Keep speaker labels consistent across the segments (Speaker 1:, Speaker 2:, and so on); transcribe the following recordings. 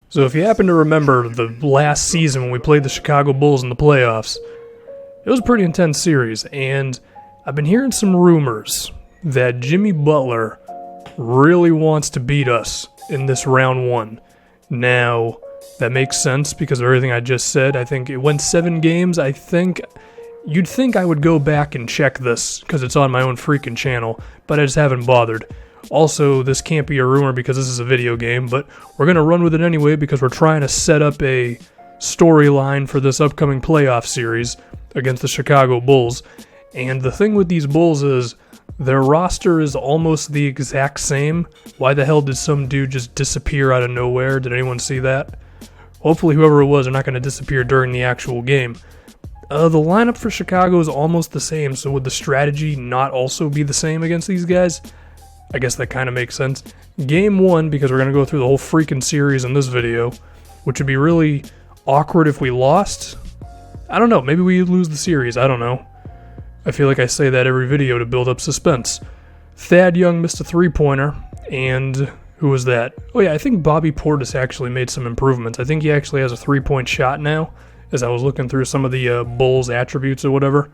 Speaker 1: So if you happen to remember the last season when we played the Chicago Bulls in the playoffs, it was a pretty intense series, and I've been hearing some rumors that Jimmy Butler really wants to beat us in this round one. Now, that makes sense because of everything I just said. I think it went 7 games. You'd think I would go back and check this because it's on my own freaking channel, but I just haven't bothered. Also, this can't be a rumor because this is a video game, but we're going to run with it anyway because we're trying to set up a storyline for this upcoming playoff series against the Chicago Bulls. And the thing with these Bulls is their roster is almost the exact same. Why the hell did some dude just disappear out of nowhere? Did anyone see that? Hopefully whoever it was are not going to disappear during the actual game. The lineup for Chicago is almost the same, so would the strategy not also be the same against these guys? I guess that kind of makes sense. Game 1, because we're going to go through the whole freaking series in this video, which would be really awkward if we lost. I don't know, maybe we lose the series, I don't know. I feel like I say that every video to build up suspense. Thad Young missed a 3-pointer, and who was that? Oh yeah, I think Bobby Portis actually made some improvements. I think he actually has a 3-point shot now, as I was looking through some of the Bulls attributes or whatever.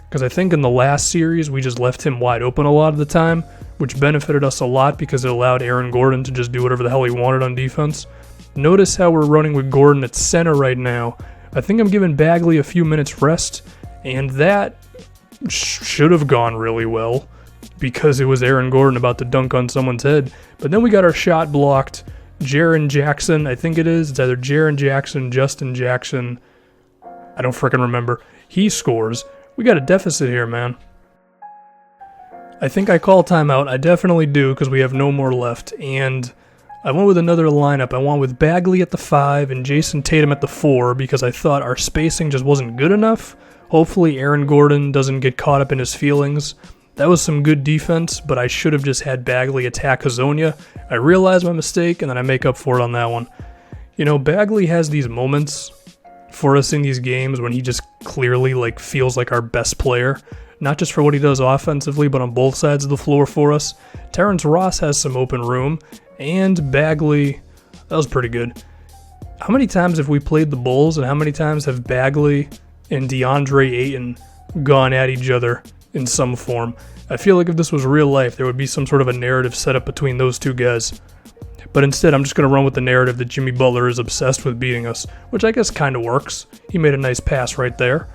Speaker 1: Because I think in the last series, we just left him wide open a lot of the time, which benefited us a lot because it allowed Aaron Gordon to just do whatever the hell he wanted on defense. Notice how we're running with Gordon at center right now. I think I'm giving Bagley a few minutes rest, and that should have gone really well because it was Aaron Gordon about to dunk on someone's head. But then we got our shot blocked. Jaren Jackson, I think it is. It's either Jaren Jackson, Justin Jackson. I don't frickin' remember. He scores. We got a deficit here, man. I think I call timeout. I definitely do because we have no more left. And I went with another lineup. I went with Bagley at the 5 and Jason Tatum at the 4 because I thought our spacing just wasn't good enough. Hopefully Aaron Gordon doesn't get caught up in his feelings. That was some good defense, but I should have just had Bagley attack Hazonia. I realized my mistake, and then I make up for it on that one. You know, Bagley has these moments for us in these games when he just clearly feels like our best player, not just for what he does offensively, but on both sides of the floor for us. Terrence Ross has some open room, and Bagley, that was pretty good. How many times have we played the Bulls, and how many times have Bagley and DeAndre Ayton gone at each other in some form? I feel like if this was real life, there would be some sort of a narrative set up between those two guys. But instead, I'm just going to run with the narrative that Jimmy Butler is obsessed with beating us, which I guess kind of works. He made a nice pass right there.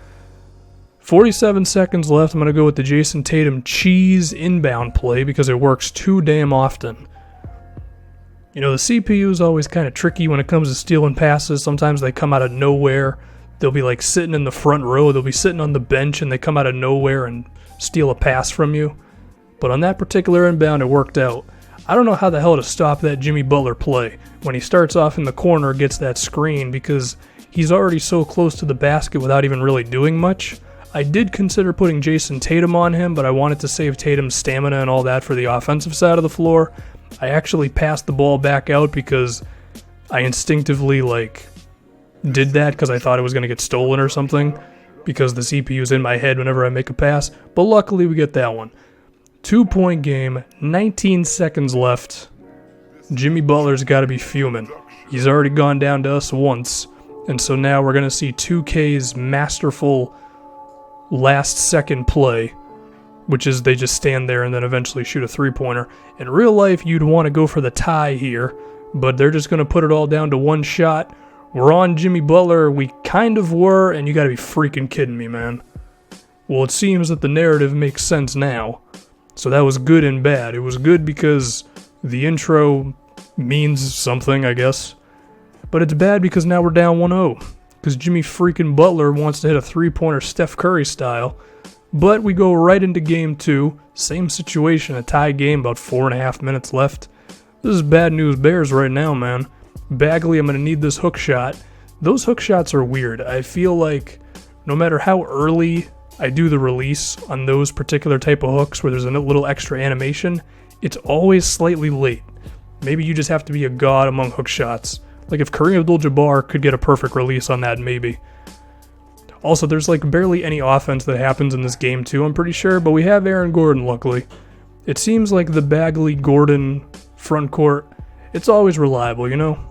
Speaker 1: 47 seconds left. I'm going to go with the Jason Tatum cheese inbound play because it works too damn often. You know, the CPU is always kind of tricky when it comes to stealing passes. Sometimes they come out of nowhere. They'll be sitting in the front row. They'll be sitting on the bench and they come out of nowhere and steal a pass from you. But on that particular inbound, it worked out. I don't know how the hell to stop that Jimmy Butler play when he starts off in the corner, gets that screen, because he's already so close to the basket without even really doing much. I did consider putting Jason Tatum on him, but I wanted to save Tatum's stamina and all that for the offensive side of the floor. I actually passed the ball back out because I instinctively did that because I thought it was going to get stolen or something, because the CPU's in my head whenever I make a pass, but luckily we get that one. 2-point game, 19 seconds left. Jimmy Butler's got to be fuming. He's already gone down to us once, and so now we're going to see 2K's masterful last-second play, which is they just stand there and then eventually shoot a 3-pointer. In real life, you'd want to go for the tie here, but they're just going to put it all down to one shot. We're on Jimmy Butler. We kind of were, and you got to be freaking kidding me, man. Well, it seems that the narrative makes sense now. So that was good and bad. It was good because the intro means something, I guess. But it's bad because now we're down 1-0. Because Jimmy freaking Butler wants to hit a 3-pointer Steph Curry style. But we go right into game 2. Same situation, a tie game, about 4.5 minutes left. This is bad news bears right now, man. Bagley, I'm going to need this hook shot. Those hook shots are weird. I feel like no matter how early I do the release on those particular type of hooks where there's a little extra animation, it's always slightly late. Maybe you just have to be a god among hook shots. Like if Kareem Abdul-Jabbar could get a perfect release on that, maybe. Also, there's barely any offense that happens in this game too, I'm pretty sure, but we have Aaron Gordon, luckily. It seems like the Bagley-Gordon front court, it's always reliable, you know?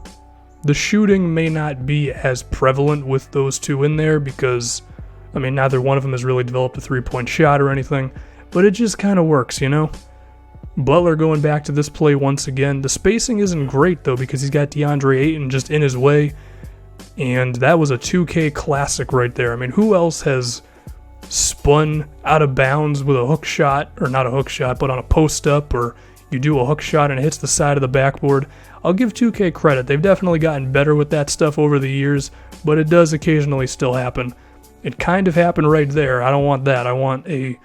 Speaker 1: The shooting may not be as prevalent with those two in there because, I mean, neither one of them has really developed a three-point shot or anything, but it just kind of works, you know? Butler going back to this play once again. The spacing isn't great, though, because he's got DeAndre Ayton just in his way, and that was a 2K classic right there. I mean, who else has spun out of bounds with a hook shot, or not a hook shot, but on a post-up, or you do a hook shot and it hits the side of the backboard? I'll give 2K credit. They've definitely gotten better with that stuff over the years, but it does occasionally still happen. It kind of happened right there. I don't want that. I want a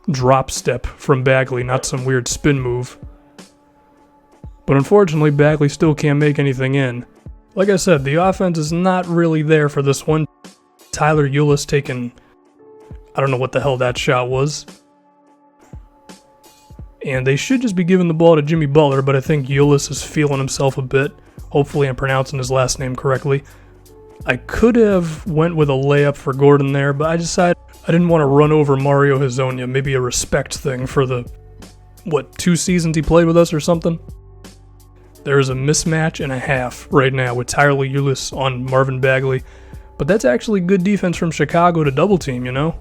Speaker 1: drop step from Bagley, not some weird spin move. But unfortunately, Bagley still can't make anything in. Like I said, the offense is not really there for this one. Tyler Ulis taking, I don't know what the hell that shot was. And they should just be giving the ball to Jimmy Butler, but I think Ulis is feeling himself a bit. Hopefully I'm pronouncing his last name correctly. I could have went with a layup for Gordon there, but I decided I didn't want to run over Mario Hezonja. Maybe a respect thing for the, 2 seasons he played with us or something? There's a mismatch and a half right now with Tyler Ulis on Marvin Bagley. But that's actually good defense from Chicago to double team, you know?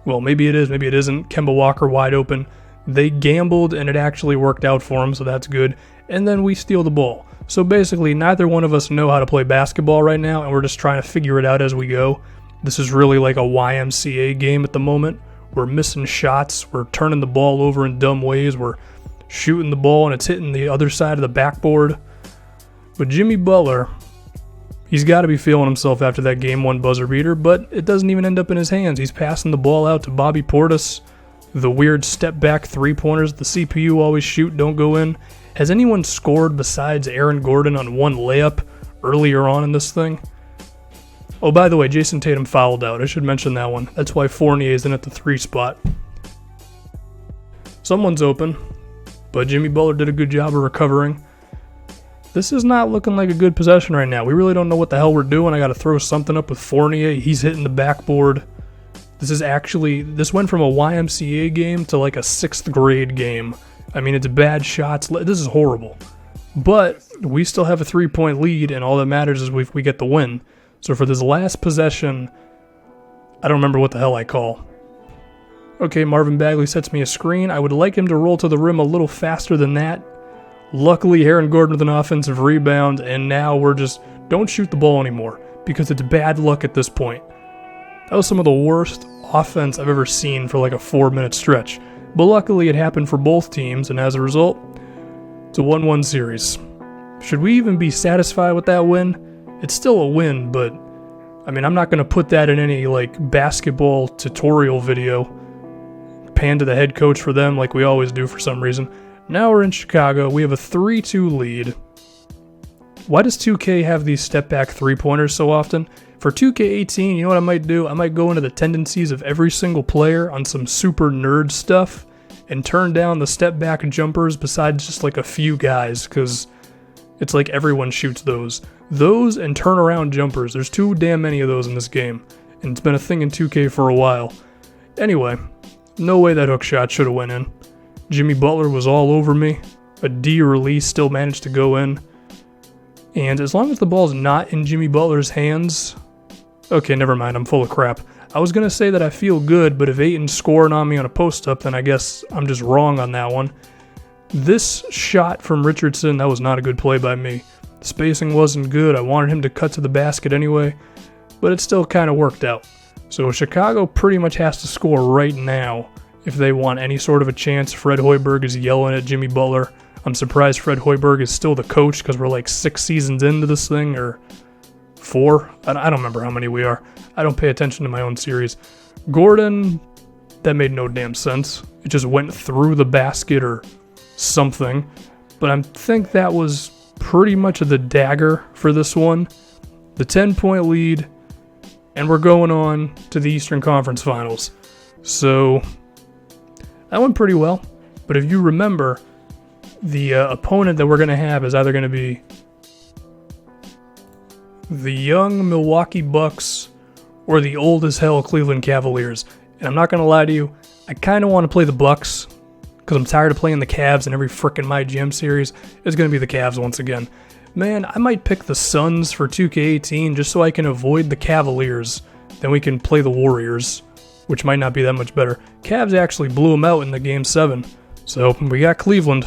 Speaker 1: Well, maybe it is, maybe it isn't. Kemba Walker wide open. They gambled and it actually worked out for them, so that's good. And then we steal the ball. So basically, neither one of us know how to play basketball right now, and we're just trying to figure it out as we go. This is really like a YMCA game at the moment. We're missing shots. We're turning the ball over in dumb ways. We're shooting the ball and it's hitting the other side of the backboard. But Jimmy Butler, he's got to be feeling himself after that game 1 buzzer beater, but it doesn't even end up in his hands. He's passing the ball out to Bobby Portis. The weird step back 3-pointers the CPU always shoot don't go in. Has anyone scored besides Aaron Gordon on 1 layup earlier on in this thing? Oh, by the way, Jason Tatum fouled out. I should mention that one. That's why Fournier is in at the 3 spot. Someone's open, but Jimmy Butler did a good job of recovering. This is not looking like a good possession right now. We really don't know what the hell we're doing. I got to throw something up with Fournier. He's hitting the backboard. This went from a YMCA game to like a 6th grade game. I mean, it's bad shots. This is horrible. But we still have a 3-point lead, and all that matters is we get the win. So for this last possession, I don't remember what the hell I call. Okay, Marvin Bagley sets me a screen. I would like him to roll to the rim a little faster than that. Luckily, Aaron Gordon with an offensive rebound, and now we're just, don't shoot the ball anymore, because it's bad luck at this point. That was some of the worst offense I've ever seen for like a 4-minute stretch. But luckily it happened for both teams, and as a result, it's a 1-1 series. Should we even be satisfied with that win? It's still a win, but I mean, I'm not going to put that in any like basketball tutorial video. Pan to the head coach for them like we always do for some reason. Now we're in Chicago. We have a 3-2 lead. Why does 2K have these step-back 3-pointers so often? For 2K18, you know what I might do? I might go into the tendencies of every single player on some super nerd stuff and turn down the step-back jumpers besides just like a few guys, because it's like everyone shoots those. Those and turnaround jumpers. There's too damn many of those in this game, and it's been a thing in 2K for a while. Anyway, no way that hook shot should have went in. Jimmy Butler was all over me. A D release still managed to go in. And as long as the ball's not in Jimmy Butler's hands... Okay, never mind, I'm full of crap. I was going to say that I feel good, but if Ayton's scoring on me on a post-up, then I guess I'm just wrong on that one. This shot from Richardson, that was not a good play by me. The spacing wasn't good. I wanted him to cut to the basket anyway, but it still kind of worked out. So Chicago pretty much has to score right now if they want any sort of a chance. Fred Hoiberg is yelling at Jimmy Butler. I'm surprised Fred Hoiberg is still the coach because we're like 6 seasons into this thing, or 4. I don't remember how many we are. I don't pay attention to my own series. Gordon, that made no damn sense. It just went through the basket or something. But I think that was pretty much the dagger for this one. The 10-point lead, and we're going on to the Eastern Conference Finals. So that went pretty well. But if you remember, the opponent that we're going to have is either going to be the young Milwaukee Bucks or the old as hell Cleveland Cavaliers. And I'm not going to lie to you, I kind of want to play the Bucks because I'm tired of playing the Cavs in every frickin' MyGM series. It's going to be the Cavs once again. man, I might pick the Suns for 2K18 just so I can avoid the Cavaliers. Then we can play the Warriors, which might not be that much better. Cavs actually blew them out in the Game 7. So we got Cleveland.